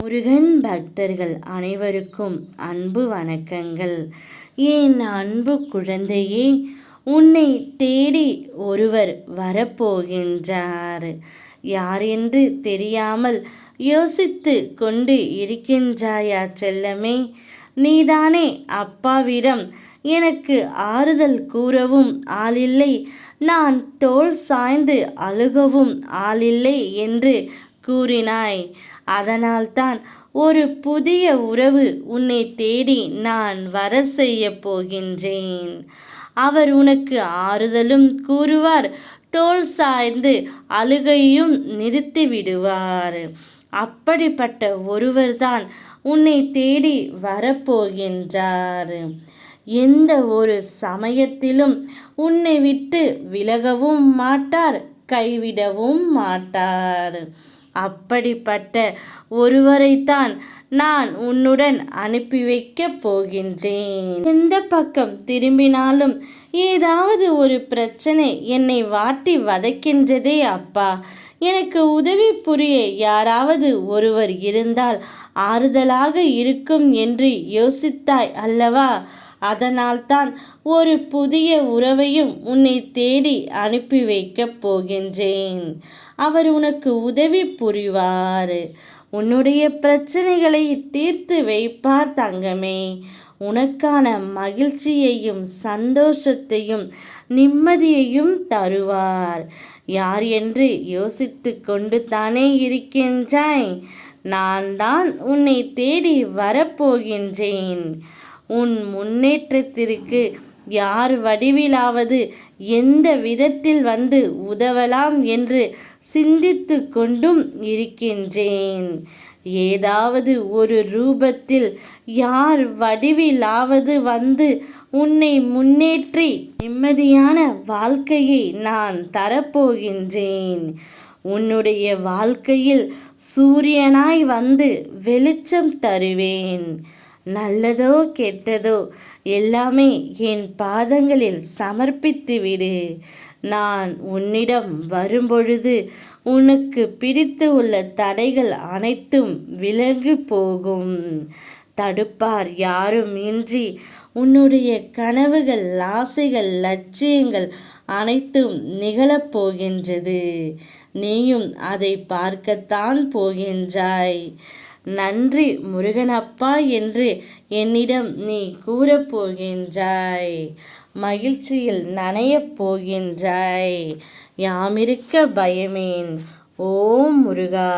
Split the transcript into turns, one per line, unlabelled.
முருகன் பக்தர்கள் அனைவருக்கும் அன்பு வணக்கங்கள். என் அன்பு குழந்தையே, உன்னை தேடி ஒருவர் வரப்போகின்றார். யார் என்று தெரியாமல் யோசித்து கொண்டு இருக்கின்றாயா செல்லமே? நீதானே அப்பாவிடம் எனக்கு ஆறுதல் கூறவும் ஆளில்லை, நான் தோள் சாய்ந்து அழுகவும் ஆளில்லை என்று கூறினாய். அதனால்தான் ஒரு புதிய உறவு உன்னை தேடி நான் வர செய்ய போகின்றேன். அவர் உனக்கு ஆறுதலும் கூறுவார், தோள் சாய்ந்து அழுகையும் நிறுத்தி விடுவார். அப்படிப்பட்ட ஒருவர்தான் உன்னை தேடி வரப்போகின்றார். எந்த ஒரு சமயத்திலும் உன்னை விட்டு விலகவும் மாட்டார், கைவிடவும் மாட்டார். அப்படிப்பட்ட ஒருவரைத்தான் நான் உன்னுடன் அனுப்பி வைக்கப் போகின்றேன். எந்த பக்கம் திரும்பினாலும் ஏதாவது ஒரு பிரச்சனை என்னை வாட்டி வதைக்கின்றதே அப்பா. எனக்கு உதவி புரிய யாராவது ஒருவர் இருந்தால் ஆறுதலாக இருக்கும் என்று யோசித்தாய் அல்லவா? அதனால்தான் ஒரு புதிய உறவையும் உன்னை தேடி அனுப்பி வைக்கப் போகின்றேன். அவர் உனக்கு உதவி புரிவார். உன்னுடைய பிரச்சனைகளை தீர்த்து வைப்பார் தங்கமே. உனக்கான மகிழ்ச்சியையும் சந்தோஷத்தையும் நிம்மதியையும் தருவார். யார் என்று யோசித்து கொண்டு தானே இருக்கின்றாய்? நான் தான் உன்னை தேடி வரப்போகின்றேன். உன் முன்னேற்றத்திற்கு யார் வடிவிலாவது எந்த விதத்தில் வந்து உதவலாம் என்று சிந்தித்து கொண்டும் இருக்கின்றேன். ஏதாவது ஒரு ரூபத்தில் யார் வடிவிலாவது வந்து உன்னை முன்னேற்றி நிம்மதியான வாழ்க்கையை நான் தரப்போகின்றேன். உன்னுடைய வாழ்க்கையில் சூரியனாய் வந்து வெளிச்சம் தருவேன். நல்லதோ கெட்டதோ எல்லாமே என் பாதங்களில் சமர்ப்பித்து விடு. நான் உன்னிடம் வரும்பொழுது உனக்கு பிடித்து உள்ள தடைகள் அனைத்தும் விலகி போகும். தடுப்பார் யாரும் இன்றி உன்னுடைய கனவுகள், ஆசைகள், லட்சியங்கள் அனைத்தும் நிகழப்போகின்றது. நீயும் அதை பார்க்கத்தான் போகின்றாய். நன்றி முருகனப்பா என்று என்னிடம் நீ கூறப்போகின்றாய். மகிழ்ச்சியில் நனையப் போகின்றாய். யாமிருக்க பயமேன். ஓம் முருகா.